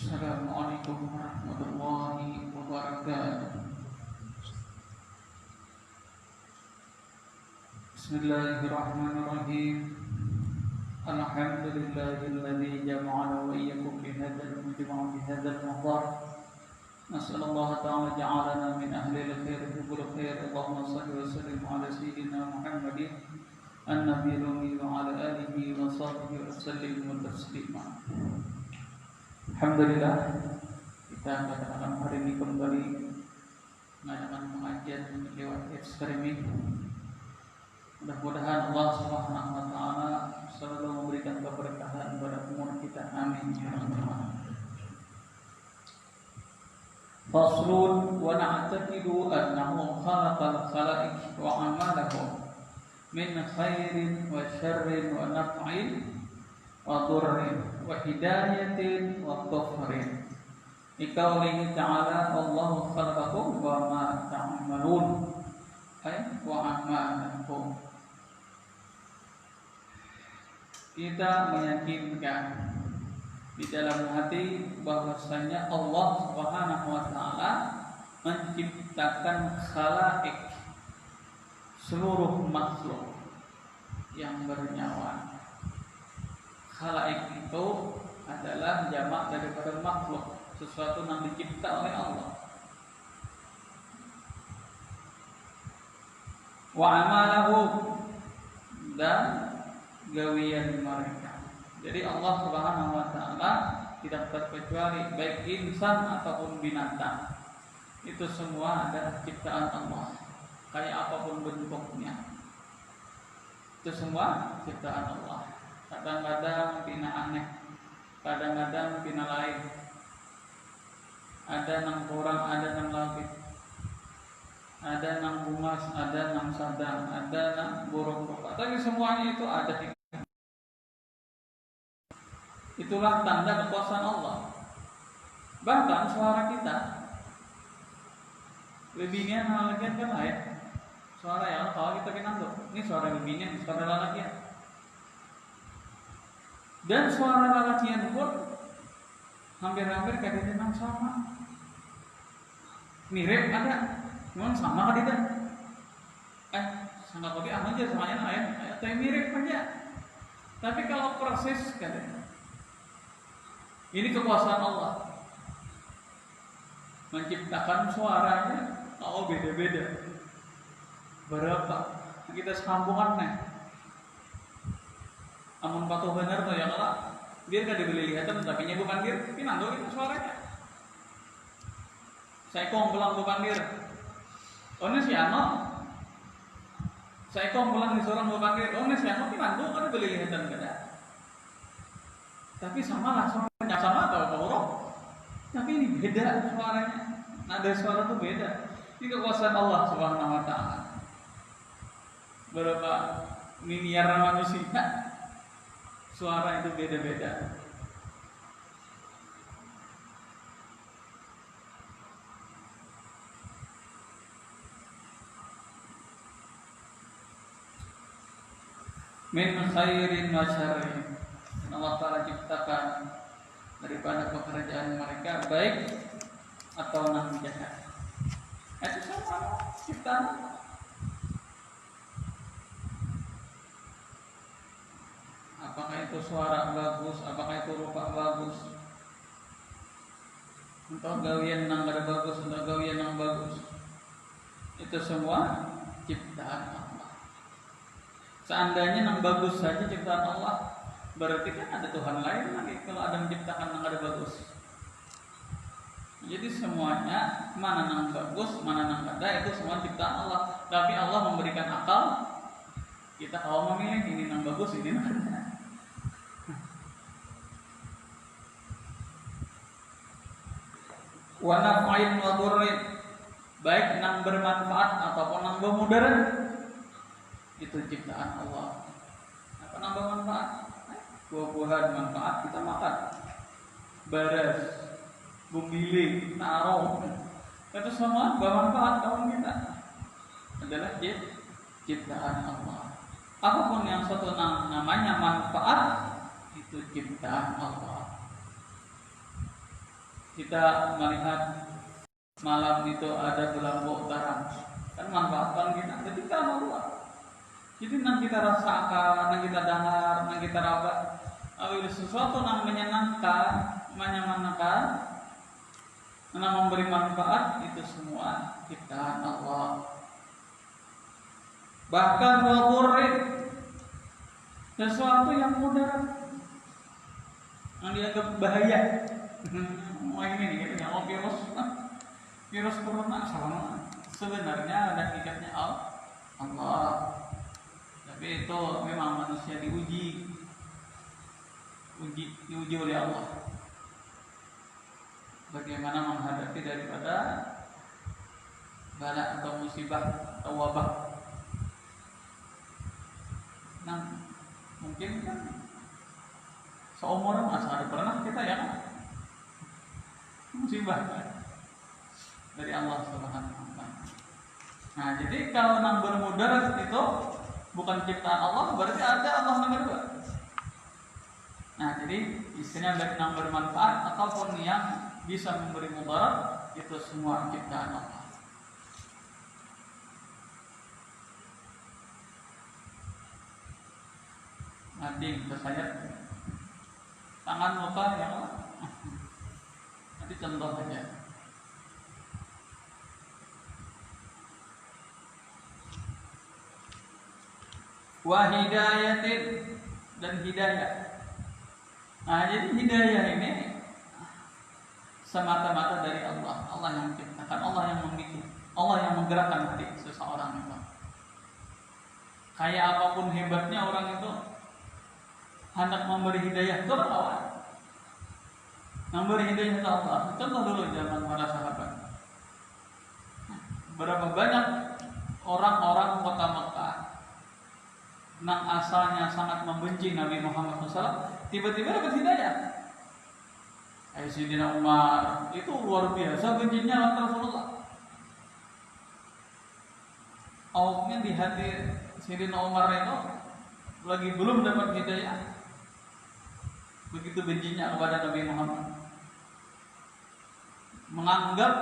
Assalamualaikum warahmatullahi wabarakatuh. Bismillahirrahmanirrahim. Alhamdulillahilladzi jama'ana wa iyyakum bihadzal mujma' bihadzal muhdar. Nas'alullah ta'ala ja'alana min ahlil khair hubul khair. Allahumma shalli wa sallim ala sayyidina Muhammadin an-nabiyil ummi wa ala alihi wa sahbihi wa sallim taslima. Alhamdulillah, kita pada malam hari ini kembali mengadakan pengajian lewat streaming. Mudah-mudahan Allah Subhanahu wa taala selalu memberikan keberkahan pada umur kita. Amin ya rabbal alamin. Faslun wa na'taqidu annahu khalaqal khalaiq wa amalahum min khairin wa syarrin wa naf'in wa dhurrin wa hidayatin wa dhafrin. Liqaulihi ta'ala Allahu khalaqakum wa ma ta'malun. Ay wa amalakum. Kita meyakinkan di dalam hati bahwasanya Allah Subhanahu wa taala menciptakan khalaik, seluruh makhluk yang bernyawa. Khalaik itu adalah jamak daripada makhluk, sesuatu yang dicipta oleh Allah. Wa amalahu, dan gawian mereka. Jadi Allah Subhanahu wa taala tidak terkecuali baik insan ataupun binatang. Itu semua adalah ciptaan Allah. Kayak apapun bentuknya. Itu semua ciptaan Allah. Kadang-kadang pina aneh, kadang-kadang pina lain. Ada nang kurang, ada nang lebih. Ada nang bungas, ada nang sadang, ada nang burung rupa. Tapi semuanya itu ada hikmah. Itulah tanda kekuasaan Allah. Bahkan suara kita lebihnya lalakian kan lain. Suara yang kalau kita kenal tuh, ini suara lebihnya, suara lalakian. Dan suara lalakian pun hampir-hampir kayaknya nang sama. Mirip ada, memang sama kan tidak? Sangat kopi aja semuanya lain, tapi mirip aja. Tapi kalau persis kan, ini kekuasaan Allah. Menciptakan suaranya, kalau beda-beda. Berapa? Kita sambungan nih. Amun patuh benar tuh yang Allah, biar gak dibeli lihatan, tapi nya bukan dia, pinanggo itu suaranya. Saya belang bukan dia. Oh ini si Ano. Saya belang di seorang bukan dia. Oh ini si Ano, pinanggo kan dibeli lihatan kada. Tapi sama lah, suaranya sama atau kaurok. Tapi ini beda suaranya. Nada suara tuh beda. Ini kekuasaan Allah Subhanahu wa taala. Berapa miliar manusia, suara itu beda-beda. Min khairin wa syarrin. Allah Ta'ala ciptakan daripada pekerjaan mereka baik atau non jahat. Itu sama ciptaan. Apakah itu suara bagus, apakah itu rupa bagus, untuk gawian yang kada bagus, untuk gawian yang bagus, itu semua ciptaan Allah. Seandainya yang bagus saja ciptaan Allah, berarti kan ada Tuhan lain lagi kalau ada menciptakan yang kada bagus. Jadi semuanya mana yang bagus, mana yang kada, itu semua ciptaan Allah. Tapi Allah memberikan akal, kita kalau memilih ini yang bagus, ini yang kada. Wa naf'in wa dhurrin, baik nang bermanfaat ataupun nang bermudarat, itu ciptaan Allah. Apa nang bermanfaat? Buah-buahan manfaat kita makan. Baras, bumili, narong, itu semua bermanfaat kawan kita. Adalah ciptaan Allah. Apapun yang suatu namanya manfaat, itu ciptaan Allah. kita melihat malam itu ada bulan terang, kan manfaatkan kita ketika Allah. Jadi nang kita rasakan, nang kita dengar, nang kita raba, ada sesuatu yang menyenangkan, menyenangkan, yang memberi manfaat, itu semua ciptaan Allah. Bahkan waburin, sesuatu yang mudah, yang dianggap bahaya. Ini nih, yang virus corona sama. Sebenarnya ada hakikatnya Allah. Tapi itu memang manusia diuji oleh Allah. Bagaimana menghadapi daripada bala atau musibah atau wabah. Nah, mungkin kan seumuran masa ada pernah kita yang musibah dari Allah Subhanahu wa taala. Nah, jadi kalau nang bermudarat itu bukan ciptaan Allah, berarti ada Allah nomor 2. Nah, jadi istilahnya dari yang bermanfaat ataupun yang bisa memberi mudarat, itu semua ciptaan Allah. Ading tersayat tangan muka ya Allah. Nanti contoh saja. Wa hidayatin, dan hidayah. Nah, jadi hidayah ini semata-mata dari Allah. Allah yang menciptakan, Allah yang membuat, Allah yang menggerakkan hati seseorang itu. Kayak apapun hebatnya orang itu, hendak memberi hidayah ke Allah. Memberi hidayah ke Allah. Contoh dulu zaman para sahabat. Berapa banyak orang-orang kota Mekah nang asalnya sangat membenci Nabi Muhammad SAW, tiba-tiba dapat hidayah. Sayyidina Umar itu luar biasa bencinya Rasulullah. Awalnya di hati Sayyidina Umar itu lagi belum dapat hidayah, begitu bencinya kepada Nabi Muhammad, menganggap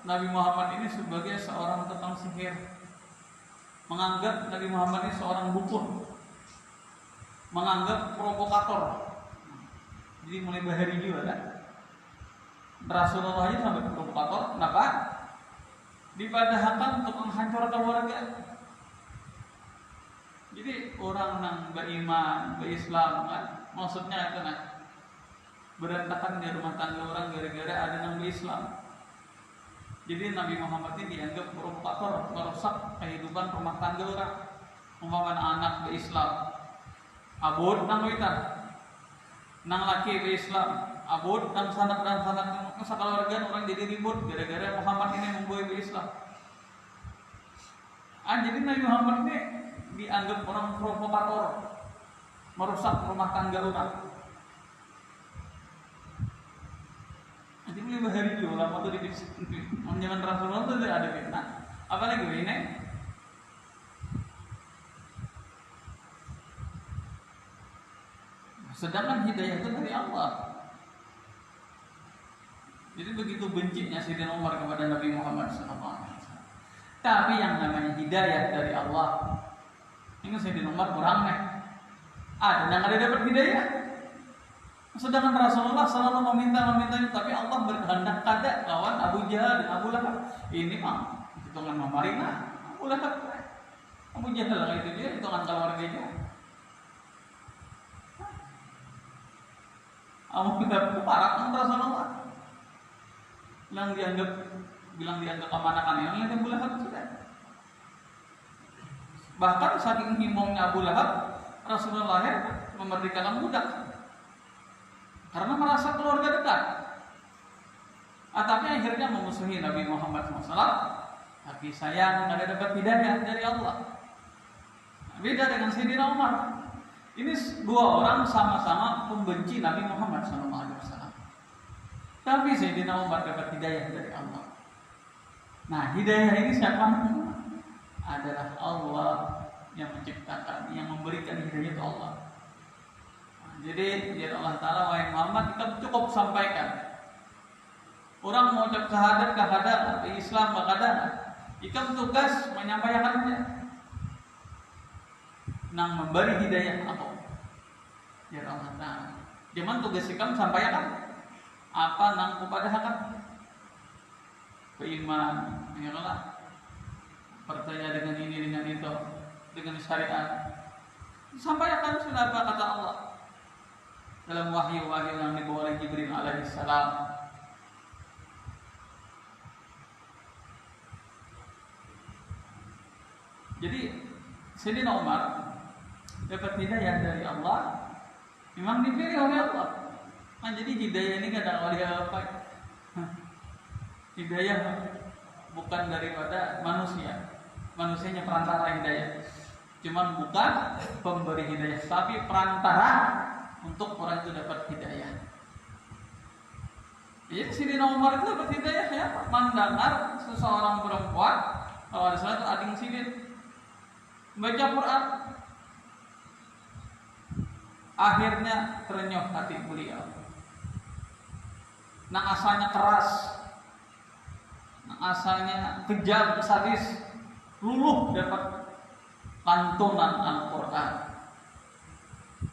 Nabi Muhammad ini sebagai seorang tukang sihir, menganggap Nabi Muhammad ini seorang dukun, menganggap provokator. Jadi mulai bahari juga kan? Rasulullah aja sampai provokator. Kenapa? Dipadahkan untuk menghancurkan warga. Jadi orang yang beriman, berislam kan? Maksudnya itu nah, berantakan di rumah tangga orang gara-gara ada yang berislam. Jadi Nabi Muhammad ini dianggap provokator, merusak kehidupan rumah tangga orang. Umpamanya anak berislam, abot nang witan, nang laki berislam, abot nang sanak keluarga orang jadi ribut gara-gara Muhammad ini membawa Islam. Jadi Nabi Muhammad ini dianggap orang provokator, merusak rumah tangga orang. Jadi mulai bahari dulu lama tuh di zaman Rasulullah tuh ada fitnah. Apalagi ini? Sedangkan hidayah itu dari Allah. Jadi begitu bencinya Sayyidina Umar kepada Nabi Muhammad SAW. Tapi yang namanya hidayah dari Allah, ini Sayyidina Umar kurang nih. Ada yang ada dapat hidayah. Sedangkan Rasulullah selalu meminta, tapi Allah berkehendak kada lawan Abu Jahal dan Abu Lahab. Ini mah hitungan Mamarina, Abu Lahab, Abu Jahal lah itu dia hitungan keluarganya. Abu Lahab itu parah kan Rasulullah. Bilang dianggap kemanakan yang lain Abu Lahab sudah. Bahkan saking himbongnya Abu Lahab, Rasulullah memerdekakan budak karena merasa keluarga dekat. Tapi akhirnya memusuhi Nabi Muhammad SAW. Tapi sayang ada dapat hidayah dari Allah. Beda dengan Sayyidina Umar. Ini dua orang sama-sama pembenci Nabi Muhammad SAW. Tapi Sayyidina Umar dapat hidayah dari Allah. Nah, hidayah ini siapa? Adalah Allah yang menciptakan, yang memberikan hidayah itu Allah. Jadi Allah Ta'ala, wahai Muhammad, kita cukup sampaikan Orang mau ucap syahadat Islam kadang ikam tugas menyampaikannya nang memberi hidayah apa ya Allah Ta'ala. Jangan tugas ikam sampaikan apa nang kupadahakan beriman ya Allah, percaya dengan ini dengan itu dengan syariat, sampaikan sudah apa kata Allah dalam wahyu-wahyu yang dibawa oleh Jibril alaihissalam. Jadi Sayyidina Umar dapat hidayah dari Allah, memang dipilih oleh Allah. Nah, jadi hidayah ini kadang oleh apa? Hidayah bukan daripada manusia, manusianya perantara hidayah. Cuman bukan pemberi hidayah, tapi perantara untuk orang itu dapat hidayah. Jadi Sayyidina Umar itu dapat hidayah ya, mendengar seseorang perempuan kalau ada salah itu ading sidin baca Quran, akhirnya terenyuh hati beliau. Nah asalnya keras, nah asalnya kejam, sadis, luluh dapat lantunan Al-Quran.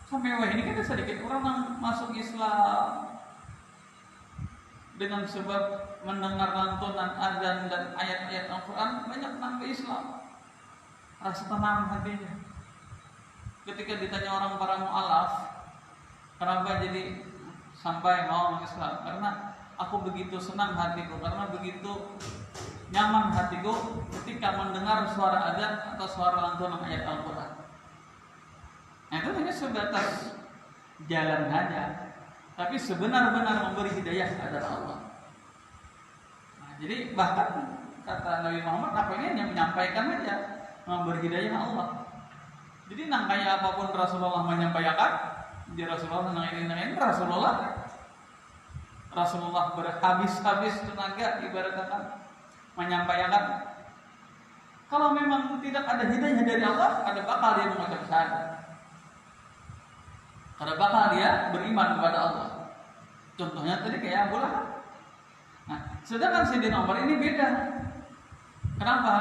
Sampai wah ini kan sedikit orang yang masuk Islam dengan sebab mendengar lantunan azan dan ayat-ayat Al-Quran, banyak nambah Islam. Rasa tenang hatinya. Ketika ditanya orang para mu'alaf, kenapa jadi sampai mau Islam? Karena aku begitu senang hatiku, karena begitu nyaman hatiku ketika mendengar suara azan atau suara lantunan ayat Al-Quran. Nah, itu hanya sebatas jalan saja, tapi sebenar-benar memberi hidayah adalah Allah. Nah, jadi bahkan kata Nabi Muhammad, apa ini hanya menyampaikan saja, memberi hidayah Allah. Jadi nang kayak apapun Rasulullah menyampaikan, di Rasulullah nang ini Rasulullah berhabis-habis tenaga ibaratkan menyampaikan. Kalau memang tidak ada hidayah dari Allah, ada bakal dia mengucap syahadat, ada bakal dia beriman kepada Allah. Contohnya tadi kayak Abu Lahab. Nah, sedangkan Sayyidina Umar ini beda. Kenapa?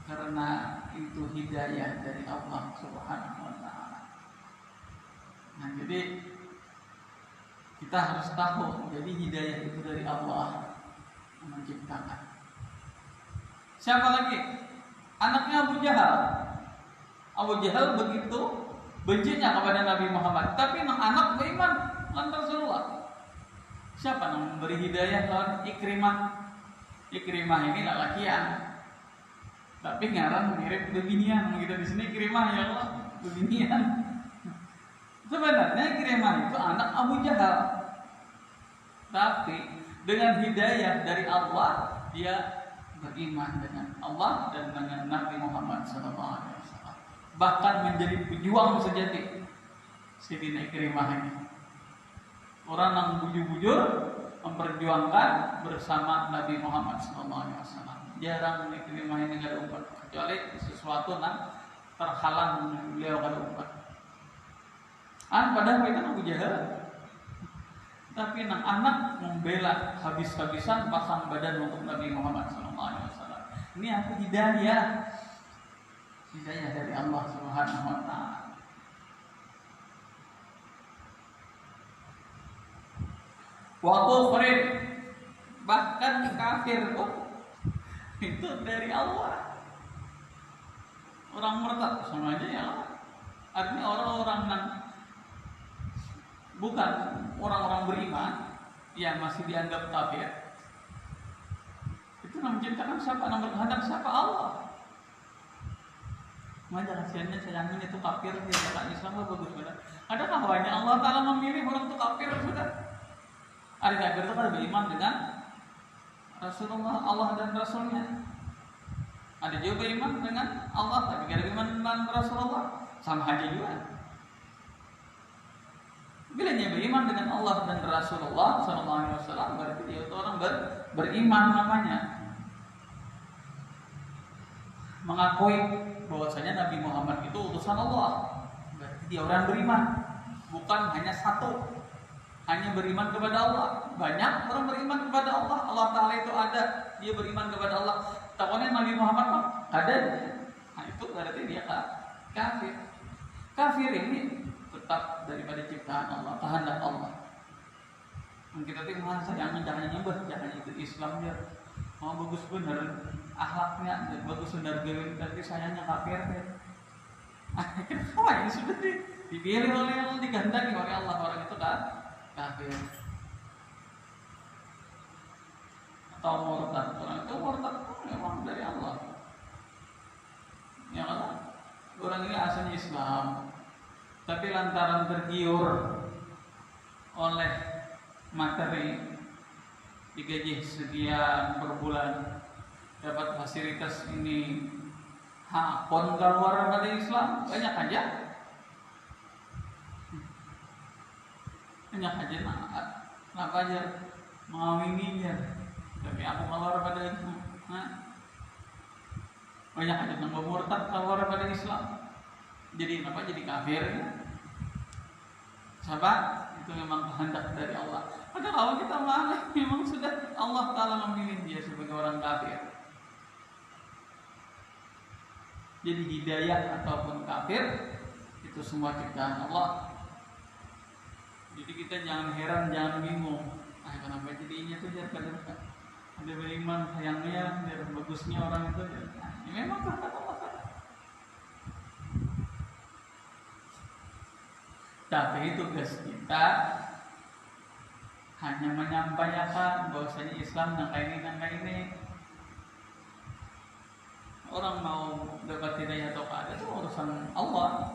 Karena itu hidayah dari Allah Subhanahu wa Ta'ala. Nah, jadi kita harus tahu, jadi hidayah itu dari Allah yang menciptakan. Siapa lagi? Anaknya Abu Jahal. Abu Jahal begitu bencinya kepada Nabi Muhammad, tapi anak beriman dengan Rasulullah. Siapa yang memberi hidayah lawan Ikrimah? Ikrimah ini lalakian, tapi ngaran mirip beginian gitu di sini Ikrimah ya Allah beginian. Sebenarnya Ikrimah itu anak Abu Jahal, tapi dengan hidayah dari Allah dia beriman dengan Allah dan dengan Nabi Muhammad SAW. Bahkan menjadi pejuang sejati Sayyidina Ikrimah ini. Orang yang bujur-bujur memperjuangkan bersama Nabi Muhammad SAW. Jarang Ikrimah ini gak ada umpat, kecuali sesuatu yang terhalang beliau gak ada umpat. Padahal mereka Abu Jahal, tapi anak membela habis-habisan pasang badan untuk Nabi Muhammad SAW. Ini aku hidayah dari Allah Subhanahu wa Ta'ala. Wa kufrin, bahkan kafir pun itu dari Allah. Orang murtad sama aja ya Allah. Artinya orang-orang yang bukan orang-orang beriman yang masih dianggap kafir, itu yang menciptakan siapa? Yang berkehendak siapa? Allah. Maka kasihannya sayangnya itu kafir, dia kata Islam bagus sudah. Adakah hanya Allah Ta'ala memilih orang itu kafir sudah? Ada kafir itu kan beriman dengan Rasulullah, Allah dan Rasulnya. Ada juga beriman dengan Allah, tapi tidak beriman dengan Rasulullah, sama aja juga. Bila dia beriman dengan Allah dan Rasulullah SAW, berarti dia itu orang beriman namanya. Mengakui bahwasanya Nabi Muhammad itu utusan Allah, berarti dia orang beriman, bukan hanya satu. hanya beriman kepada Allah. Banyak orang beriman kepada Allah. Allah Ta'ala itu ada, dia beriman kepada Allah. Tahunya Nabi Muhammad mah ada. Nah itu berarti dia kafir. Kafir ini tetap daripada ciptaan Allah, kehendak Allah. Kita tuh merasa jangan nyembah, jangan itu Islam dia. Mau bagus bener akhlaknya, bagus bener gawin, tapi sayangnya kafir ya. Kenapa ini sudah dipilih oleh Allah, digandaki oleh Allah, orang itu kan kafir atau murtad. Orang itu murtad memang dari Allah. Ya Allah, orang ini asalnya Islam, tapi lantaran tergiur oleh materi, digaji sekian per bulan, dapat fasilitas ini, pon keluar dari Islam, banyak aja kenapa aja mengawininya, tapi aku keluar pada itu, banyak aja yang murtad keluar pada Islam, jadi kenapa jadi kafir ya? Sahabat, itu memang kehendak dari Allah. Padahal kalau kita memang sudah Allah Ta'ala memilih dia sebagai orang kafir. Jadi hidayah ataupun kafir itu semua ciptaan Allah. Jadi kita jangan heran, jangan bingung. Kenapa jadinya tuh biar ada beriman sayangnya, biar bagusnya orang itu. Ya memang kehendak Allah. Tapi tugas kita hanya menyampaikan bahwasanya Islam nangka ini. Orang mau dapat hidayah atau tidak itu urusan Allah.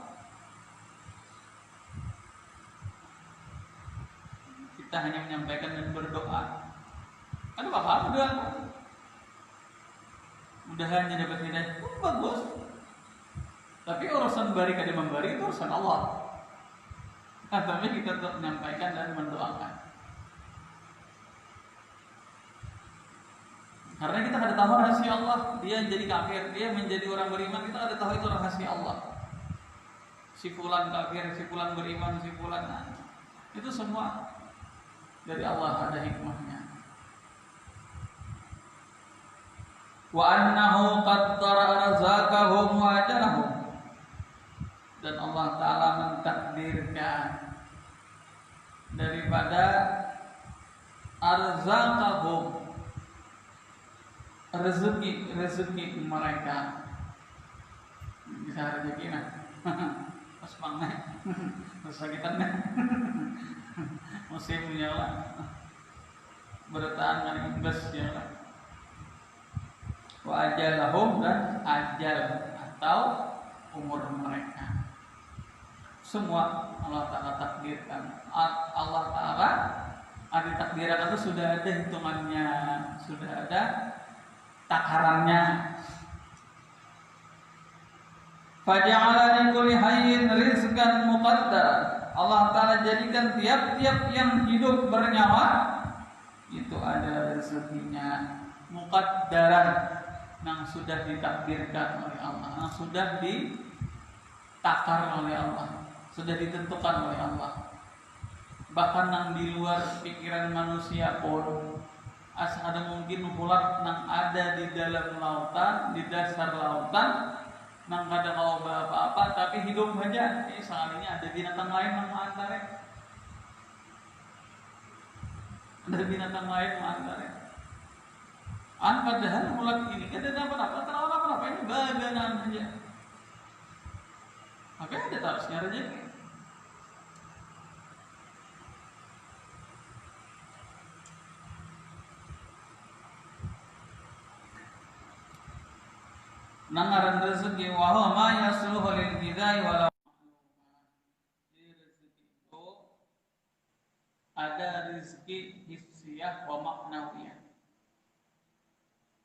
Kita hanya menyampaikan dan berdoa. Ada apa-apa berdoa? Mudah-mudahan dapat hidayah. Bagus. Tapi urusan bari kada memberi itu urusan Allah. Tapi kita tetap menyampaikan dan mendoakan. Karena kita ada tahu rahasia Allah, dia jadi kafir, dia menjadi orang beriman, kita ada tahu itu rahasia Allah. Si fulan kafir, si fulan beriman, si fulan, itu semua dari Allah, ada hikmahnya. Wa annahu qaddara arzaqahum wa ajalahum. Dan Allah Ta'ala mentakdirkan daripada arzaqahum, rezeki mereka. Bisa rezeki nah. Pas banget. Kesakitannya. Musimnya lah. Bertahan dengan imbas ya lah. Wa ajalahum, dan ajal atau umur mereka. Semua Allah Ta'ala takdirkan. Allah Ta'ala ada takdiran itu sudah ada hitungannya, sudah ada takarannya. Faja'ala li kulli hayyin rizqan muqaddar. Allah Ta'ala jadikan tiap-tiap yang hidup bernyawa itu ada rezekinya muqaddaran, yang sudah ditakdirkan oleh Allah, yang sudah ditakar oleh Allah, sudah ditentukan oleh Allah. Bahkan yang di luar pikiran manusia pun ada mungkin ulat yang ada di dalam lautan, di dasar lautan, yang kada kau apa-apa, tapi hidup saja. Seandainya ada binatang lain yang mengantarnya, ada binatang lain mengantarnya. Padahal ulat ini kada dapat apa, terlalu apa ini baganan saja. Apa ada tarusnya rezeki? Nangaran rezeki wa huwa ma yasluhu lil bidai wala. Jadi rezeki itu ada rezeki hissiyah wa ma'nawiyah.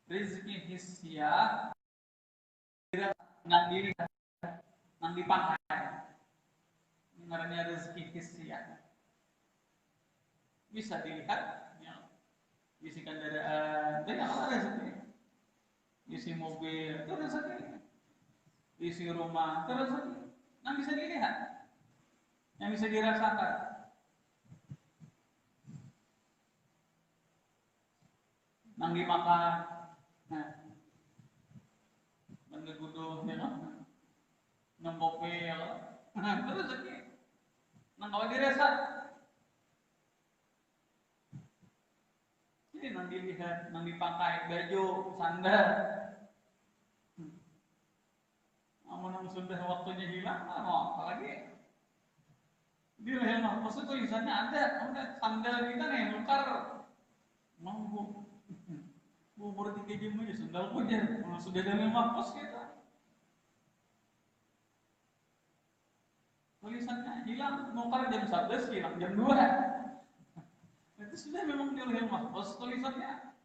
Rezeki hissiyah nang dilihat, nang dipakai. Ngarannya rezeki hissiyah. Bisa dilihat, ya. Isi kendaraan, banyak rezeki. Isi mobil, itu rezeki. Isi rumah, itu rezeki. Yang bisa dilihat, yang bisa dirasakan. nang dimakan, nah, mengeguduh, ya kan, nembope, ya kan, nah itu rezeki, nang kau diresa, jadi nang dilihat, nang dipakai baju, sandal, namun sudah waktunya hilang, mau apa lagi? Di leher mahfuz itu tulisannya ada sandal kita nih nukar, mau bubur 3 jam aja sandal punya, sudah ada leher mahfuz kita. Tulisannya hilang, nukar jam 11 hilang jam 2. Itu sudah memang di leher mahfuz tulisannya.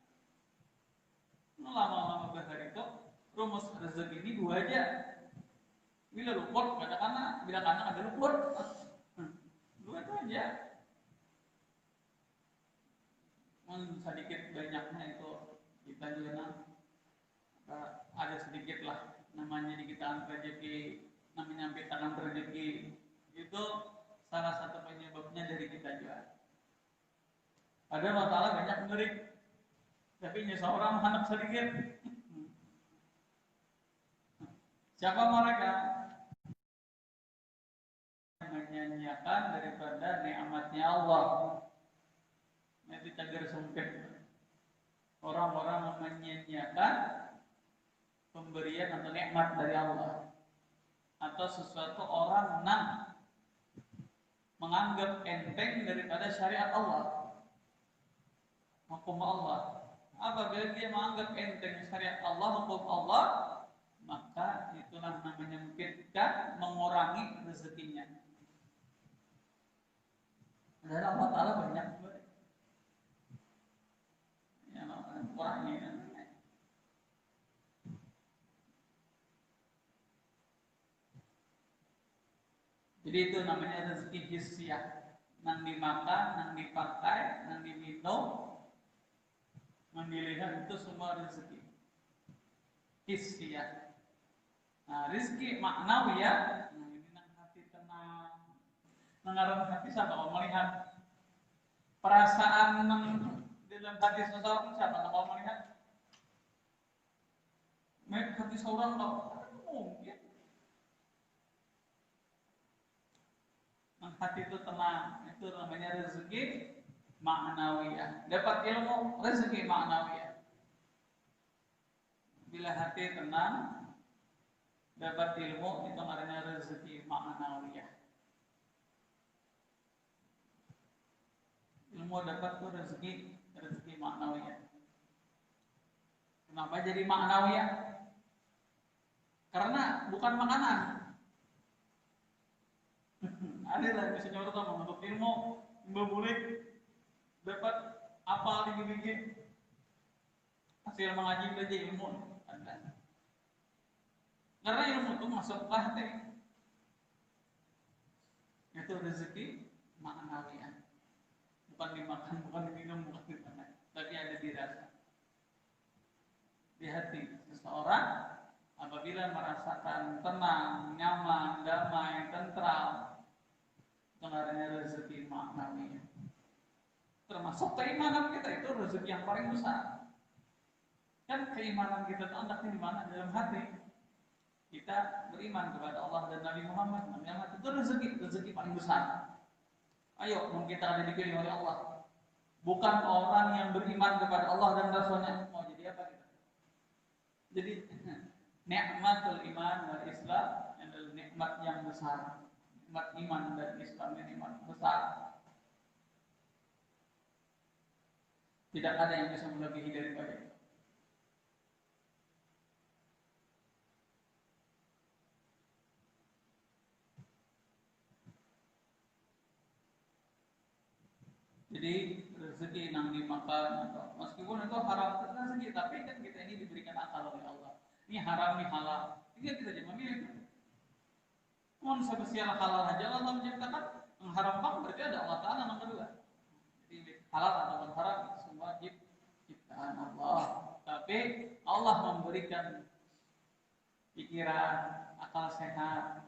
Lama-lama bahar itu rumus rezeki ini 2 aja. Bila luput katakanlah, bila kanan ada luput. 2 itu aja. Sedikit banyaknya itu kita juga ada sedikit lah namanya di kita rezeki, namanya tangan rezeki itu salah satu penyebabnya dari kita juga. Ada masalah banyak menarik, tapi seorang anak sedikit. Siapa mereka? Menyanyiakan daripada nikmatnya Allah. Nanti cagar sempit. Orang-orang menyanyiakan pemberian atau nikmat dari Allah, atau sesuatu orang menganggap enteng daripada syariat Allah, hukum Allah. Apabila dia menganggap enteng syariat Allah, hukum Allah, maka itulah namanya menyempitkan, mengurangi rezekinya. Dan Allah Ta'ala banyak ya, kurangi. Jadi itu namanya rezeki hissiyah, nang dimakan, nang dipakai, nang diminum, nang dilihat, itu semua rezeki hissiyah. Nah, rezeki maknawi ya, nah ini nang hati tenang, nang hati siapa mau melihat perasaan nang dalam hati seseorang, siapa mau melihat hati seorang loh, mungkin hati itu tenang, itu namanya rezeki maknawiyah. Dapat ilmu, rezeki maknawiyah. Bila hati tenang, dapat ilmu, itu namanya rezeki maknawiyah. Ilmu dapat tuh rezeki maknawiyah. Kenapa jadi maknawiyah? Karena bukan makanan. Ada lah misalnya orang menuntut ilmu, boleh dapat apa di gigi, hasil mengaji belajar ilmu. Karena ilmu itu masuk ke hati. Itu rezeki maknawiyah. Bukan dimakan, bukan diminum, bukan dimakan, tapi ada di rasa, di hati seseorang. Apabila merasakan tenang, nyaman, damai, tentram, itu namanya rezeki maknawiyah. Termasuk keimanan kita, itu rezeki yang paling besar. Kan keimanan kita itu andaknya di mana? Dalam hati. Kita beriman kepada Allah dan Nabi Muhammad. Itu rezeki paling besar. Ayo, kita ada dipilih oleh Allah. Bukan orang yang beriman kepada Allah dan Rasulnya. Mau jadi apa kita? Jadi nikmatul iman wal Islam adalah nikmat yang besar. Nikmat iman dan Islam ini nikmat besar. Tidak ada yang bisa melebihi daripada itu. Jadi rezeki yang dimakan atau meskipun itu haram rezeki, tapi kan kita ini diberikan akal oleh Allah. Ini haram, ini halal. Ini kita jadi memilih. Mohon spesial halal aja Allah menciptakan, mengharamkan berarti ada Allah Ta'ala nomor 2. Jadi halal atau haram semua wajib ciptaan Allah. Tapi Allah memberikan pikiran, akal sehat,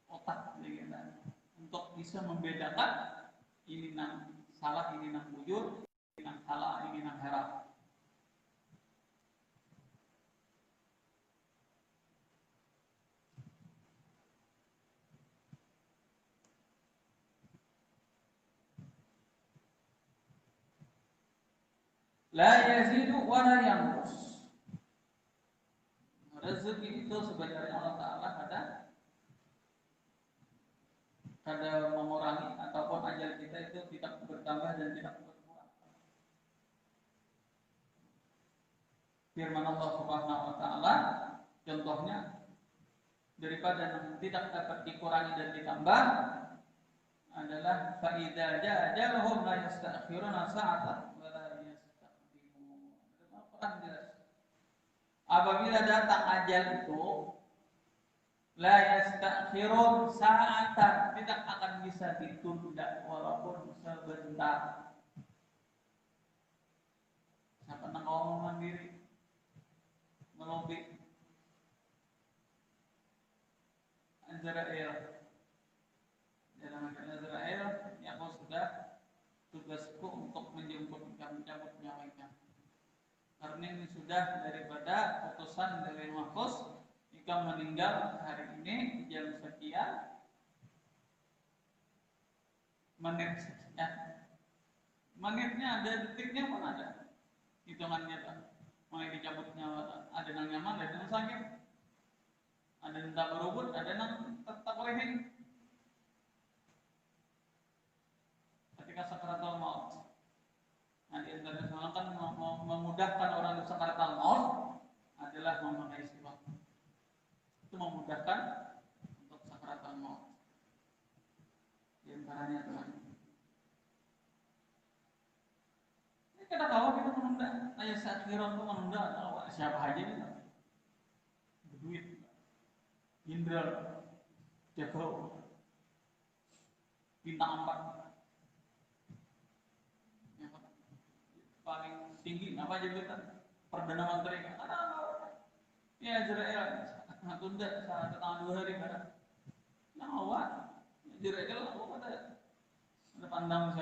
otak kita untuk bisa membedakan ini nang salah, ini nang bujur. nang halal ini nang haram. La yazidu wa la yanqus. Rezeki itu sebenarnya Allah Ta'ala ada mengurangi ataupun ajal kita itu tidak bertambah dan tidak berkurang. Firman Allah Subhanahu wa taala contohnya daripada yang tidak dapat dikurangi dan ditambah adalah fa idza jaa ajaluhum la yastakhiruna sa'atan wa la yastaqdimun. Al-Qur'an jelas. Apabila datang ajal itu la yastakhirun sa'atan, tidak akan bisa ditunda walaupun sebentar. Siapa nang ngomong mandiri melobi Azrael dalam Azrael ya aku sudah tugasku untuk menjemput mencabut nyawa kamu karena ini sudah daripada putusan dari mahfuz jika meninggal hari ini jam sekian menit sekian menitnya ada detiknya pun ada hitungannya tak mulai dicabut nyawa ada yang nyaman ada yang sakit ada yang tak berubut ada yang tetap lehin ketika sakaratul maut. Nah, di antara kan memudahkan orang di sakaratul maut adalah memakai siwak. Itu memudahkan untuk sakaratul maut. Di antaranya teman. Ini kita tahu kita menunda. Ayat saat kiron itu menunda siapa aja kita. Duit, Indra, Jago, bintang 4. Paling tinggi apa jabatan perdana menteri ada ya Israel tunda saat tahun 2 hari kan yang awal Israel aku ada pandang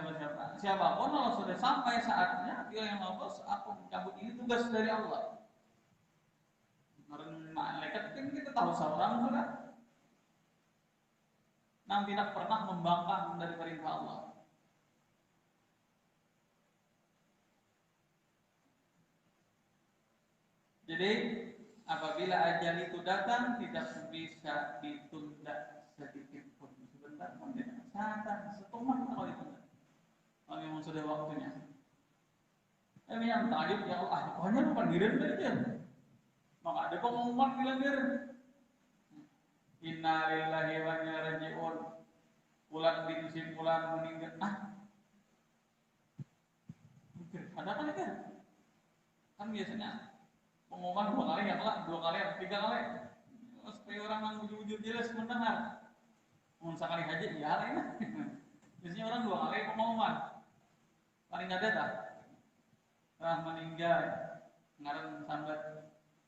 siapapun kalau sudah sampai saatnya dia yang lolos aku mencabut ini tugas dari Allah karena malaikat kan kita tahu seorang sudah yang tidak pernah membangkang dari perintah Allah. Jadi apabila ajal itu datang tidak bisa ditunda sedikit pun sebentar pun tidak saat setuman kalau ditunda kalau memang sudah waktunya. Yang tajud ya Allah hanya lu pandiran saja maka ada pengumuman dilanggar inna lillahi wa inna ilaihi raji'un bulan bin simpulan meninggal ada kan itu kan biasanya pengumuman 2 kali ya kelak 2 kali atau 3 kali supaya orang yang ujung-ujung jelas mendengar mau sekali haji ya lain biasanya orang 2 kali pengumuman paling ada tak meninggal ngaran sambat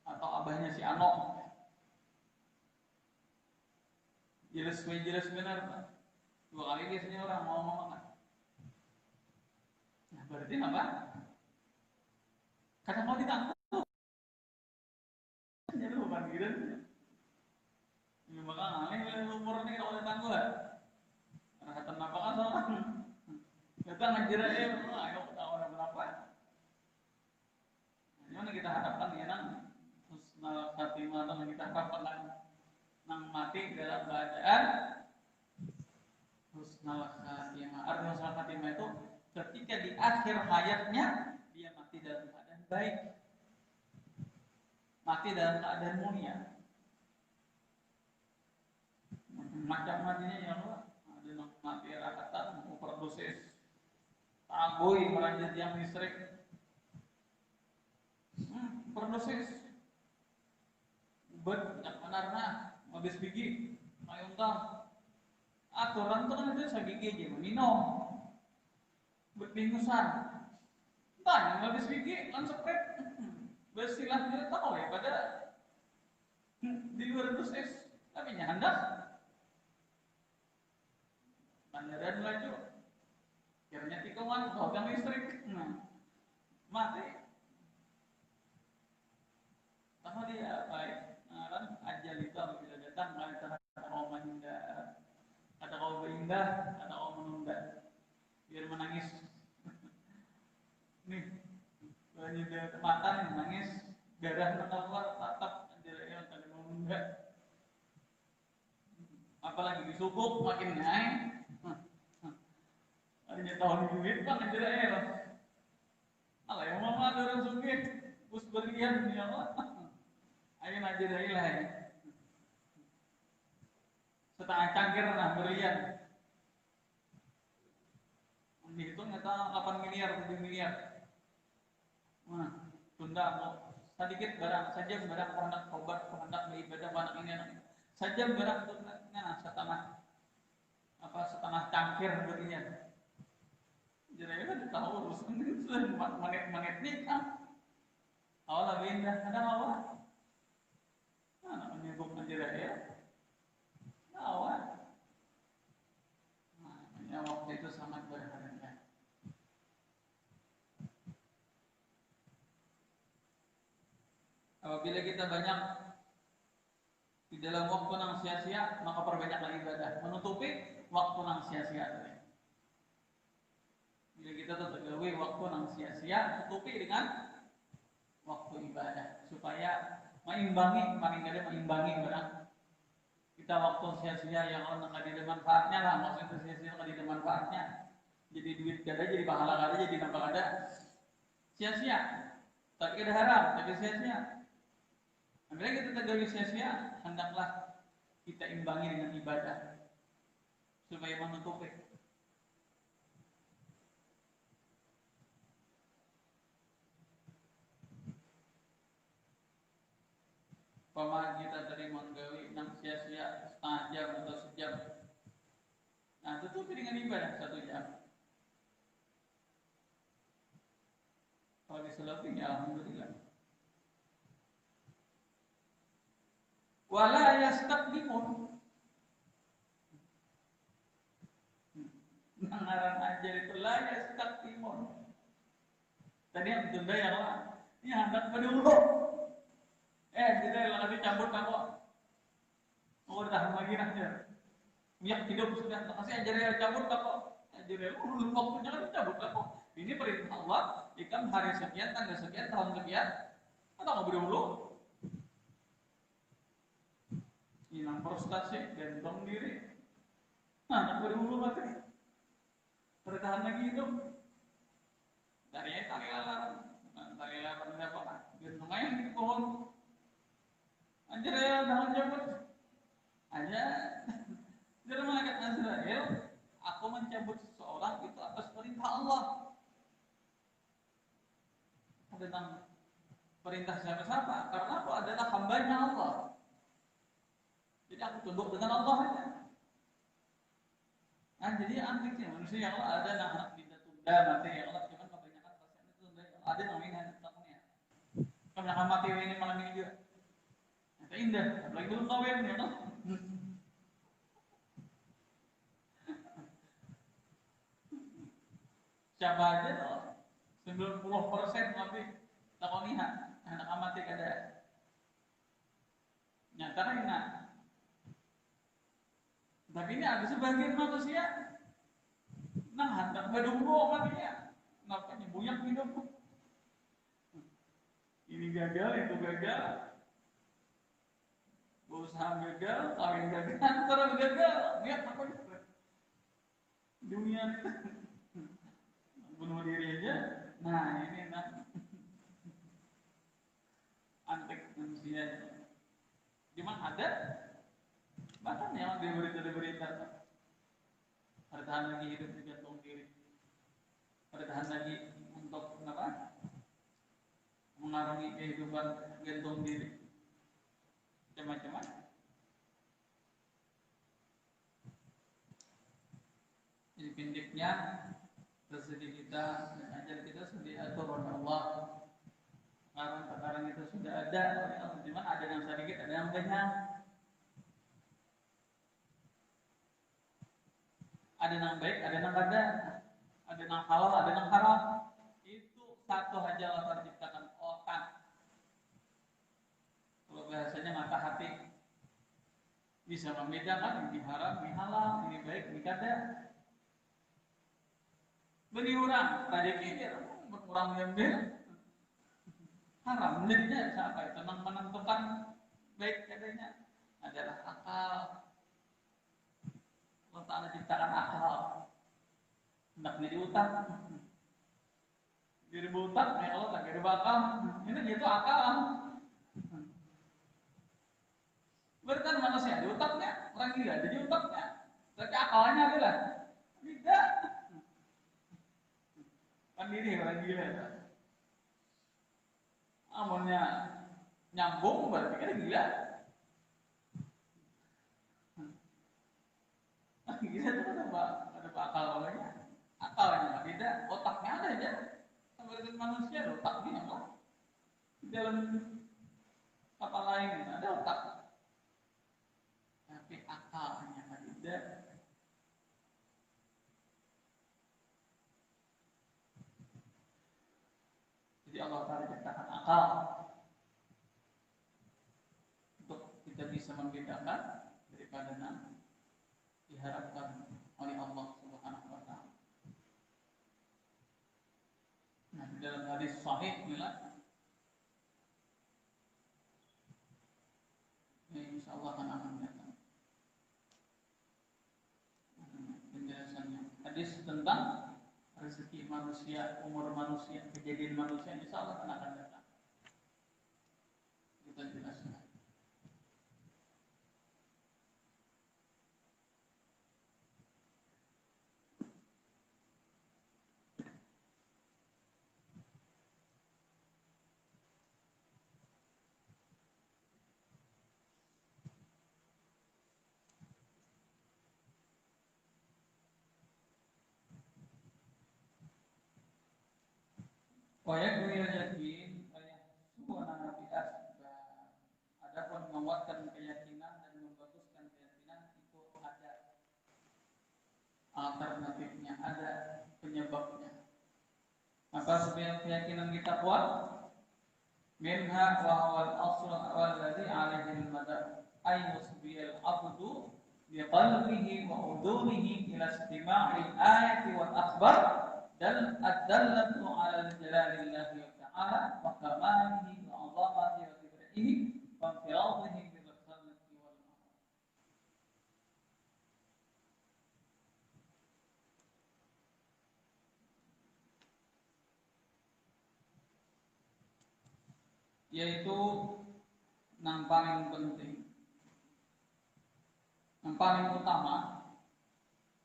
atau abahnya si Ano jelas benar 2 kali biasanya orang mau ngomong nah berarti apa kadang mau ditangkap jadi bukan gitu. Ini bakal aneh umur ini kalau datang gua. Rahatan apa kan sama. Datang ngajar ayo tahu berapa. Gimana kita harapkan ya nang husnul khatimah atau kita harapkan nang mati dalam keadaan husnul khatimah. Arti husnul khatimah itu ketika di akhir hayatnya dia mati dalam keadaan baik. Mati dalam keadaan mulia. Macam matinya ya Allah, ada yang mati rakatan, overdosis, tagoy meranjat yang listrik, overdosis, ubat yang benarnya, habis gigi, mayungkang, aturan tuh kan itu sagigi aja, minum, berbingusan, tanya habis gigi, kan sepet, bersilah dia tahu ya pada di luar dosis, tapi nyandak. Bandaran laju, akhirnya tikungan, hogang listrik. mati. Sama dia baik. Nah, kan ajal itu apabila datang kan kata kaum menunda, kata kaum berindah, kata kaum menunda. Biar menangis. Nih, nyedot mata nih nangis, darah keluar, tatap ajal yang tadi menunda. Apalagi disubuk makin naik. Ada tahun duit bang anjir air. Alah yang mau ada orang sugih, bus berlian ya Allah. Ayo aja dari lah. Setengah cangkir nah berlian. Dihitung nyata 8 miliar, 7 miliar. Nah, tunda mau sedikit barang saja barang hendak obat, hendak beribadah banyak ini anak. Saja barang itu nah setengah cangkir berlian. Jadi kan tahu terus menit nikah. Awal lagi indah, ada apa? Nah, menyebut aja ya. Awal. Nah, waktu itu sangat berharga. Apabila kita banyak di dalam waktu yang sia-sia, maka perbanyaklah ibadah. Menutupi waktu yang sia-sia. Bila kita tergawe waktu yang sia-sia, tutupi dengan waktu ibadah supaya meimbangi, paling tidak meimbangi barang kita waktu sia-sia yang orang nggak ada manfaatnya lah, maksudnya sia-sia nggak ada manfaatnya. Jadi duit gak ada, jadi pahala gak ada, jadi nafkah ada, sia-sia. Tapi ada haram, tapi sia-sia. Apabila kita tergawe sia-sia, hendaklah kita imbangi dengan ibadah supaya menutupi. Pemahaman kita tadi menggawe 6 sia-sia setengah jam atau sejam. Nah, tutupi dengan ibadah 1 jam. Kalau diselepi ya alhamdulillah. Wala yastaqdimun. Ngaran aja itu la yastaqdimun. Tadi yang tunda yang lah. Ini hendak berdulu. Kita lagi cabut kamu. Oh, tahan lagi aja. Minyak hidup sudah kasih ajaran cabut kamu. Ajaran belum waktunya kan cabut kamu. Ini perintah Allah. Ikan hari sekian, tanggal sekian, tahun sekian. Kita nggak berdulu. Hilang frustasi, gendong diri. Nah, berdulu mati. Bertahan lagi hidup. Dari tali alarm. Tali alarm apa? Gendong aja di pohon. Anjir dalam cabut aja dari malaikat Azrail, aku mencabut seseorang itu atas perintah Allah. Tentang perintah siapa-siapa, karena aku adalah hambanya Allah. Jadi aku tunduk dengan Allah aja. Nah, jadi antiknya manusia yang Allah ada anak minta tunda mati ya Allah, cuman kebanyakan pasien itu tunda ada namanya takutnya. Kebanyakan mati ini malam ini juga. Indah, apalagi belum kawin ya kan? Siapa aja loh, 90% mati takoniha, anak amati kada. Nyata enak. Tapi ini ada sebagian manusia, nah hendak berdua matinya, kenapa nyebuyang hidup? Ini gagal, itu gagal. Usaha gagal, kawin gagal, antara gagal, lihat apa itu? Dunia bunuh diri aja. Nah ini antik manusia. Cuma ada, bahkan yang di berita bertahan lagi hidup digantung diri, bertahan lagi untuk apa? Mengarungi kehidupan gantung diri. Macam-macam. Jadi pendeknya tersedia kita dan ajar kita sudah diatur oleh Allah. Sekarang itu sudah ada oleh Allah. Cuma ada yang sedikit, ada yang banyak. Ada yang baik, ada yang ada yang halal, ada yang haram. Itu satu saja Allah ciptakan otak. Kalau bahasanya mata hati bisa membedakan ini haram, ini halal, ini baik, ini kada. Beni orang, rezeki dia orang diambil haram. Jadinya siapa itu menentukan baik kadanya adalah akal. Allah Ta'ala ciptakan akal. Hendak jadi utang. Diri utang, ya Allah tak kira bakal. Ini gitu akal. Berarti kan manusia di otaknya orang gila, jadi otaknya. Tapi akalnya adalah tidak. Kan diri orang gila. Amunnya nyambung berarti kan gila. Gila itu ada akal orangnya. Akalnya tidak, otaknya ada aja. Berarti manusia otaknya apa? Di dalam apa lain ada otak. Tapi akalnya tidak. Jadi Allah Ta'ala ciptakan akal untuk kita bisa membedakan daripada yang diharapkan oleh Allah Subhanahu wa Ta'ala. Nah, di dalam hadis sahih inilah insya Allah akan datang penjelasannya. Hadis tentang rezeki manusia, umur manusia, kejadian manusia, insya Allah akan datang. Kita jelaskan. Wayak dunia yakin, suwana nabi asbab. Adapun menguatkan keyakinan dan membaguskan keyakinan itu ada alternatifnya, ada penyebabnya. Maka supaya keyakinan kita kuat, minha wa huwal asl alladhi alaihi al-madar ay musbiyal abdu biqalbihi wa udunihi ila istima'il ayati wal akhbar dan ad-dallatu ala jalalillahi ta'ala wa kamalihi wa 'azamatihi wa kibrihi wa infiradihi bil khalqi wal amr. Yaitu yang paling penting, yang paling utama,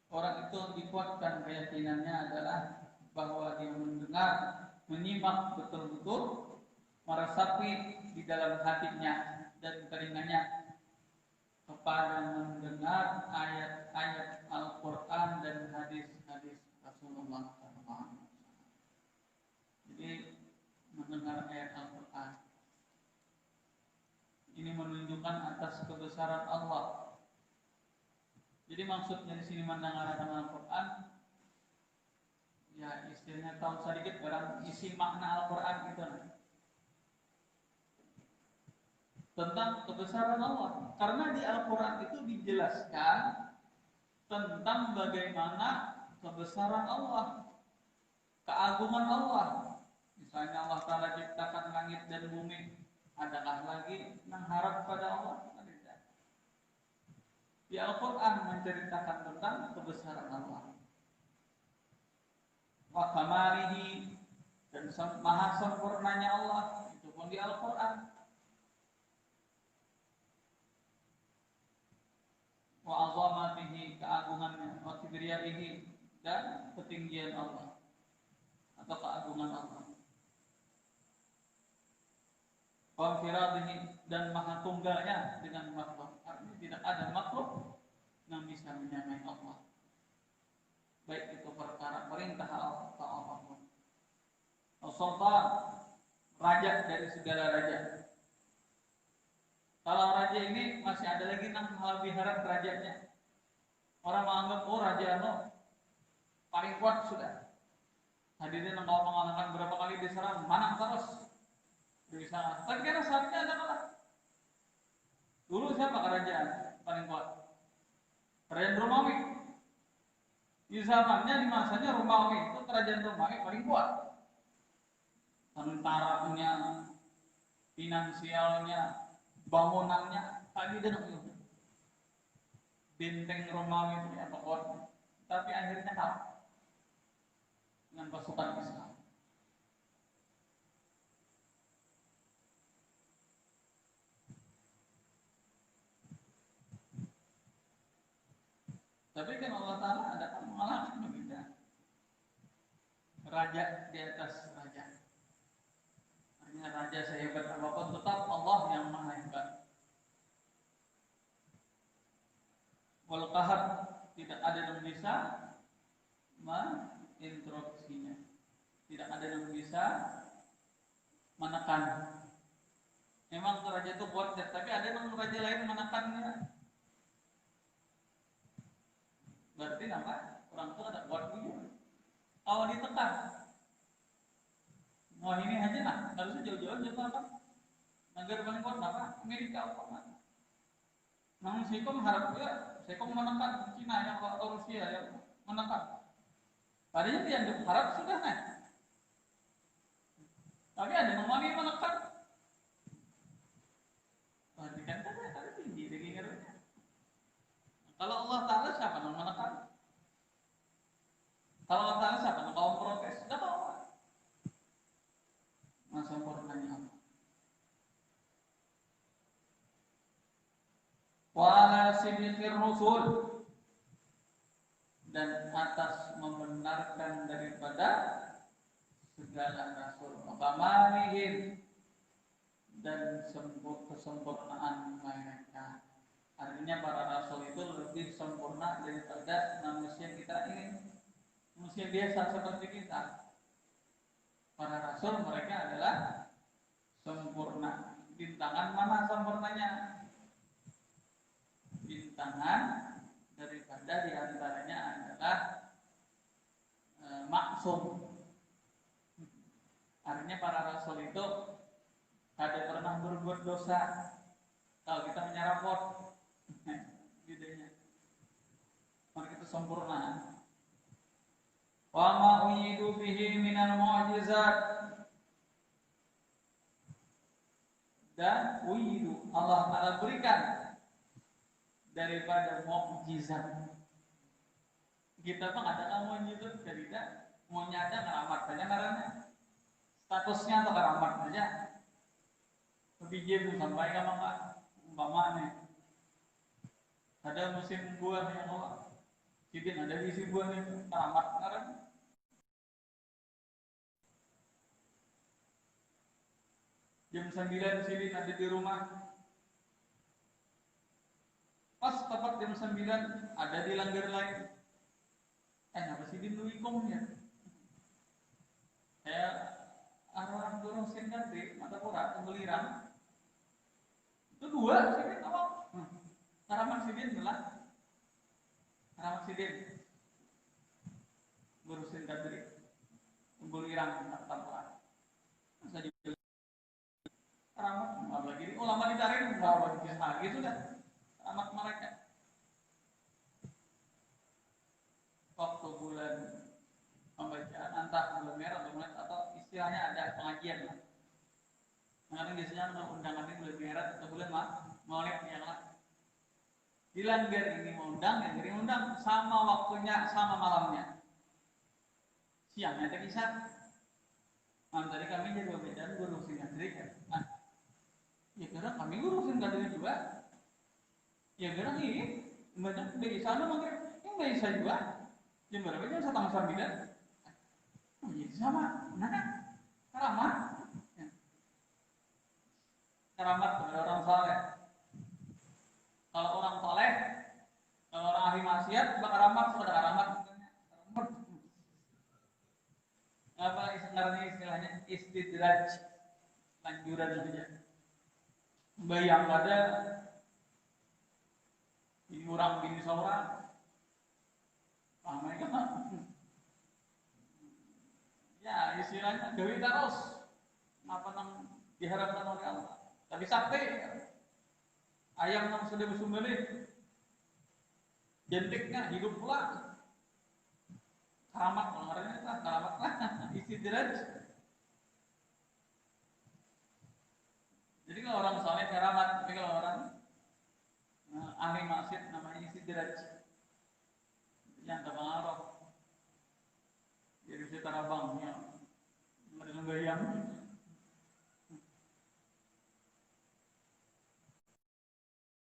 orang itu dikuatkan keyakinannya adalah bahwa dia mendengar, menyimak betul-betul, meresapi di dalam hatinya dan telinganya kepada mendengar ayat-ayat Al-Quran dan hadis-hadis Rasulullah SAW. Jadi mendengar ayat Al-Quran ini menunjukkan atas kebesaran Allah. Jadi maksudnya di sini mendengarkan Al-Quran, ya istilahnya tahu sedikit barang isi makna Al-Quran itu tentang kebesaran Allah. Karena di Al-Quran itu dijelaskan tentang bagaimana kebesaran Allah, keagungan Allah. Misalnya Allah Ta'ala ciptakan langit dan bumi, adakah lagi mengharap pada Allah? Tidak. Di Al-Quran menceritakan tentang kebesaran Allah, wa kamalihi, dan maha sempurnanya Allah, itu pun di Al-Quran. Wa azamatihi, keagungannya, wa kibriyaihi, dan ketinggian Allah atau keagungan Allah. Wa infiradihi, dan maha tunggalnya dengan makhluk. Artinya tidak ada makhluk yang bisa menyamai Allah, baik itu perkara perintah Allah atau apapun. Sultan, raja dari segala raja. Kalau raja ini masih ada lagi nang biharan kerajanya. Orang menganggap raja paling kuat sudah. Hadirin engkau mengalahkan berapa kali Romawi diserang, menang terus bisa. Tapi karena saatnya ada kalah. Dulu siapa kerajaan paling kuat? Kerajaan Romawi. Di zamannya, di masanya Romawi itu kerajaan Romawi paling kuat. Tentaranya, finansialnya, bangunannya, tadi dan itu. Benteng Romawi itu ya kuat. Tapi akhirnya kalah dengan pasukan Islam. Tapi kan Allah Ta'ala ada mengalahkan kita. Raja di atas raja. Artinya raja sehebat apapun tetap Allah yang maha hebat. Wal qahar, tidak ada yang bisa menginterupsinya. Tidak ada yang bisa menekan. Memang raja itu kuat, tapi ada yang raja lain menekannya. Berarti nama orang itu ada kuat juga. Kalau ditekan, mau ini aja nah, harusnya jauh-jauh juga apa? Negara paling kuat apa? Amerika apa? Namun Sekom harap juga, Sekom menekan Cina yang atau Rusia yang menekan. Tadinya dia harap sudah naik. Tapi ada yang mau menekan. Perhatikan tadi tinggi dengarnya. Kalau Allah Ta'ala siapa yang menekan? Kalau Allah Ta'ala siapa yang kaum protes? Sudah tahu. Masa sempurnanya Allah. Wala sidqir rusul, dan atas membenarkan daripada segala rasul, kamalihim, dan kesempurnaan mereka. Artinya para rasul itu lebih sempurna daripada manusia kita ini, manusia biasa seperti kita. Para rasul mereka adalah sempurna. Bintangan mana sempurnanya? Bintangan daripada diantaranya adalah maksum. Artinya para rasul itu tidak pernah berbuat dosa. Kalau kita menyerapot, bedanya. Mereka itu sempurna. Wa ma uyidu fihi minal mu'jizat, dan uyidu Allah Ta'ala berikan daripada mukjizat. Kita tuh ada mukjizat tidak mau nyada keramat saja karena statusnya atau keramat saja. Tapi dia belum sampai ke maka umpamanya ada musim buah yang Allah sidin ada isi buah nih keramat karena jam 9 sidin ada di rumah. Pas tepat jam 9 ada di langgar lain. Apa sih di nuikomnya? Saya orang dorong sendiri di mata pura pembeliran. Itu dua sidin apa? Karaman sidin jelas. Karaman sidin ngurusin kadri pembeliran mata pura. Masa di karaman apalagi ulama ditarik bawa lagi sudah. Amat mereka waktu bulan pembacaan entah bulan merah atau bulan atau istilahnya ada pengajian lah. Karena biasanya undangan ini bulan merah atau bulan Maulid ya lah. Di langgar ini undang, yang ini undang sama waktunya sama malamnya. Siangnya ada kisah. Tadi kami jadi perbedaan ngurusin kadri kan. Ya karena kami ngurusin kadri juga. Ya gerang ini banyak dari sana mungkin yang dari saya juga jam berapa jam 8:30 oh iya sama nah keramat ya. Keramat pada orang saleh. Kalau orang saleh, kalau orang ahli maksiat bakal keramat pada keramat apa istilahnya istidraj lanjuran saja bayang pada ini orang bini seorang, ramai kan? Ya istilahnya dewi taros apa yang diharapkan oleh Allah. Tapi sakti ayam yang sudah bersumbernya jentiknya hidup pula keramat kemarin itu keramat istidraj. Jadi kalau orang soleh keramat, tapi kalau orang ahli maksiat namanya istidraj. Yang terpengaruh jadi si tarabang yang merenggayang.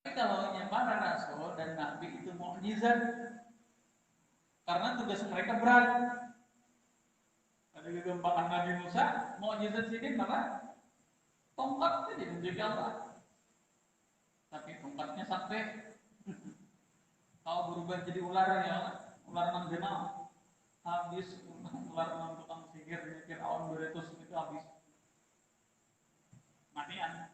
Tapi kalau yang para rasul dan nabi itu mukjizat, karena tugas mereka berat. Ada kegempakan Nabi Musa, mukjizat sedikit maka tongkat saja menjadi Allah. Tapi tongkatnya sampai kalau berubah jadi ular ya, ular menggenang habis, ular tukang sihir Firaun 200 itu habis matian.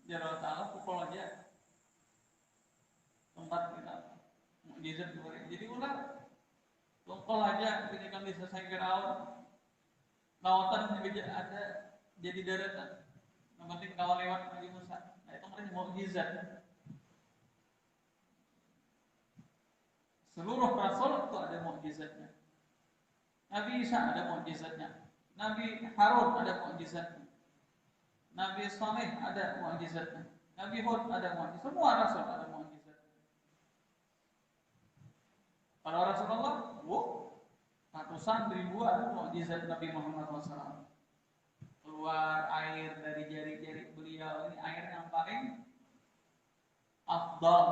Ya Allah Ta'ala pukul aja tempat kita mukjizat jadi ular pukul aja ketika bisa selesai Firaun lawatan ada jadi daratan yang penting kalau lewat Nabi Musa. Nah itu namanya mukjizat. Seluruh rasul itu ada mukjizatnya. Nabi Isa ada mukjizatnya. Nabi Harun ada mukjizatnya. Nabi Saleh ada mukjizatnya. Nabi Hud ada mukjizat. Semua rasul ada mukjizat. Kalau Rasulullah, ratusan ribuan mukjizat Nabi Muhammad SAW. Keluar air dari jari-jari beliau, ini air yang paling afdal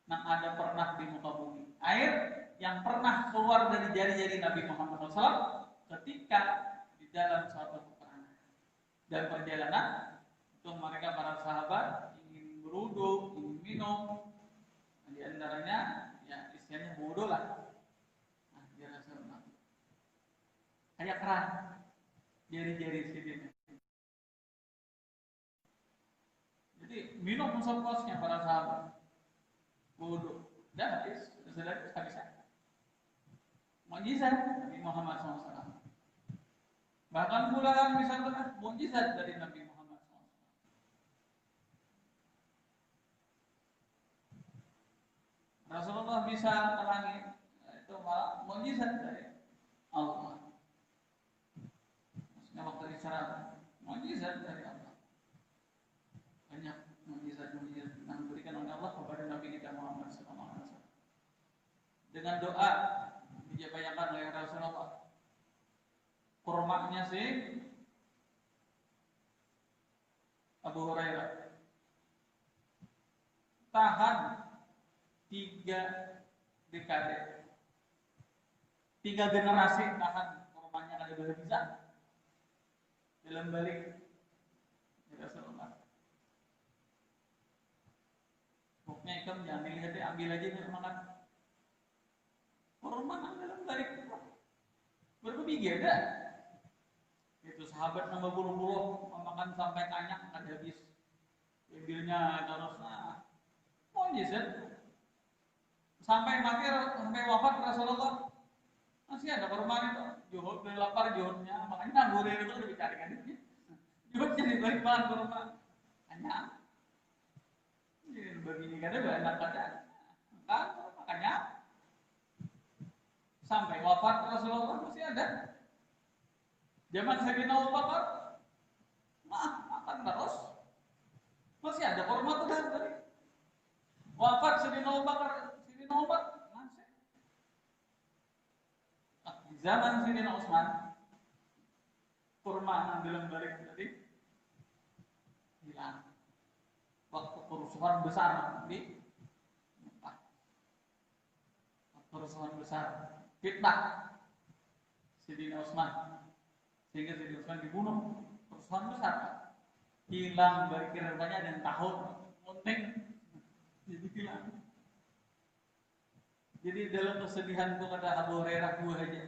yang ada pernah di muka bumi. Air yang pernah keluar dari jari-jari Nabi Muhammad SAW ketika di dalam suatu peperangan dan perjalanan itu mereka para sahabat ingin berwudu, ingin minum. Di antaranya ya istilahnya wudu lah. Nah, dia Rasulullah kayak keran jari-jari sini. Jadi minum sopkosnya para sahabat wudu dan habis sudah habis. Mukjizat Nabi Muhammad SAW. Bahkan bulan misalkan mukjizat dari Nabi Muhammad SAW. Rasulullah bisa ke langit, itu malah mukjizat dari Allah. Maksudnya waktu isyarat, mukjizat dari Allah. Banyak mukjizat-mukjizat yang diberikan oleh Allah kepada Nabi kita Muhammad SAW. Dengan doa dijabayakan oleh Rasulullah. Kurmanya si Abu Hurairah tahan 3 dekade, 3 generasi tahan kurmanya ada bisa dalam balik Rasulullah. Pokoknya ikam jangan dilihat deh, ambil aja nih makan kurma dalam balik berbeda dah. Itu sahabat nomor puluh memakan sampai kanyak akan habis. Ambilnya terusnya mukjizat. Sampai mati, sampai wafat Rasulullah masih ada kurma itu. Juhud, lapar juhudnya, makanya nganggur itu udah dicarikan itu. Juhudnya dibalik makan kurma. Hanya begini kan udah enak pada. Makanya sampai wafat Rasulullah masih ada. Zaman Sayyidina Abu Bakar, makan terus. Masih ada kurma tuh dari wafat Sayyidina Abu Bakar, Sayyidina Umar masih. Di zaman Sayyidina Utsman, kurma yang dalam balik tadi hilang. Waktu kerusuhan besar di Mekah, kerusuhan besar, fitnah Sayyidina Utsman. Sehingga Sayyidina Utsman dibunuh. Kerusuhan besar, hilang dari kiranya ada yang tahun penting jadi hilang. Jadi dalam kesedihan itu kata Abu Hurairah dua aja.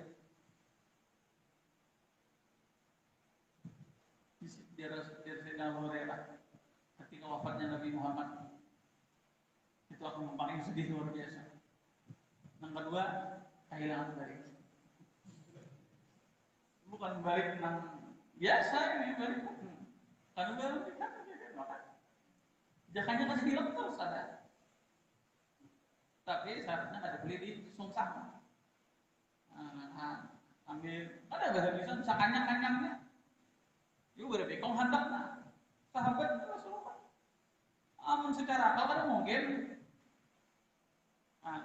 Dari Sayyidina Abu Hurairah ketika wafatnya Nabi Muhammad itu akan paling sedih luar biasa. Yang kedua, kehilangan balik. Bukan balik nang biasa ini balik. Kalau balik kita jangannya masih hilang terus ada. Tapi syaratnya ada beli di sungsang. Ambil ada bahasa Indonesia sakanyang-kanyangnya. Itu berbekong handakna. Sahabat Rasulullah. Amun secara akal kan mungkin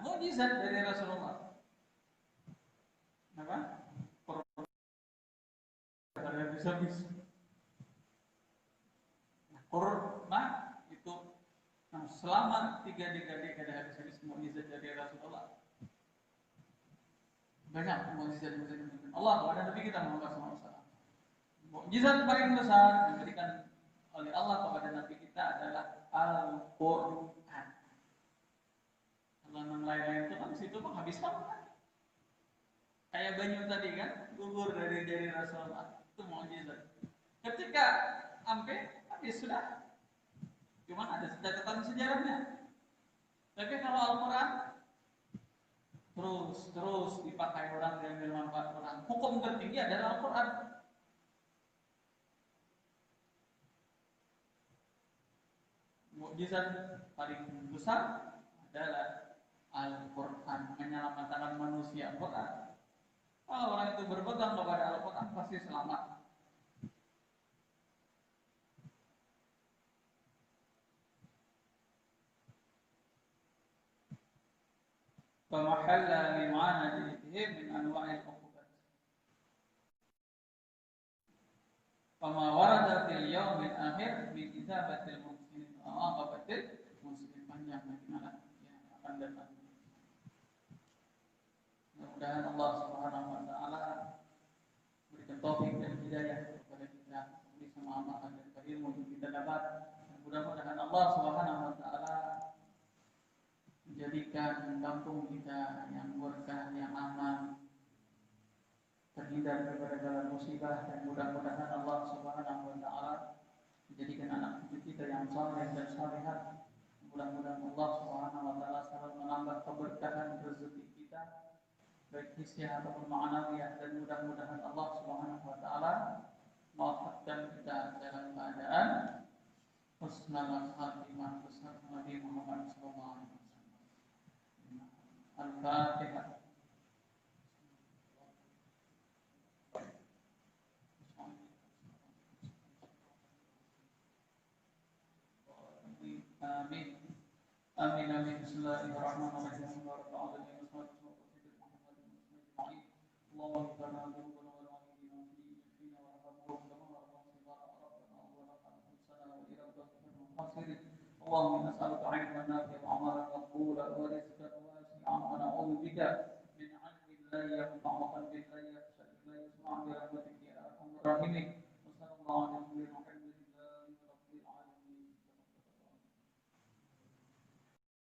mukjizat dari Rasulullah. Apa? Ada bisa-bisa. Kurma itu selama 3 dekade ada hadis-hadis mukjizat dari Rasulullah. Banyak mukjizat Allah kepada Nabi kita Muhammad SAW. Mukjizat paling besar yang diberikan oleh Allah kepada Nabi kita adalah Al-Quran. Kalau yang lain-lain itu kan situ menghabiskan kan? Kayak banyu tadi kan, gugur dari Rasulullah. Itu mukjizat. Ketika sampai habis sudah. Cuma ada catatan sejarahnya. Tapi kalau Al-Quran terus dipakai orang dan bermanfaat orang. Hukum tertinggi adalah Al-Quran. Mukjizat paling besar adalah Al-Quran, menyelamatkan manusia. Al-Quran. Kalau orang itu berpegang kepada Al-Quran pasti selamat. فمحل لمعاندتهم من أنواع العقوبات فما ورد في اليوم الآخر من إثابة المسلمين وعاقبة المسلمين panjang yang akan datang. Mudah-mudahan Allah Subhanahu wa taala berikan taufik dan hidayah kepada kita bisa mengamalkan dan ilmu yang kita dapat. Mudah-mudahan Allah Subhanahu wa taala menjadikan kampung kita yang berkah, yang aman, terhindar daripada segala musibah, dan mudah-mudahan Allah Subhanahu wa taala menjadikan anak cucu kita yang saleh dan salihat. Mudah-mudahan Allah Subhanahu wa taala selalu menambah keberkahan rezeki kita baik hisiah ataupun ma'nawiyah, dan mudah-mudahan Allah Subhanahu wa taala mewafatkan kita dalam keadaan husnul khatimah bersama Nabi Muhammad sallallahu alaihi wasallam. Al-Fatihah. Amin. Amin amin. Bismillahirrahmanirrahim. اللهم نسألك علما نافعا وعملا مقبولا ورزقا واسعا ونعوذ بك من علم لا ينفع وقلب لا يخشى لا يسمع برحمتك يا أرحم الراحمين. وصلى الله على نبينا محمد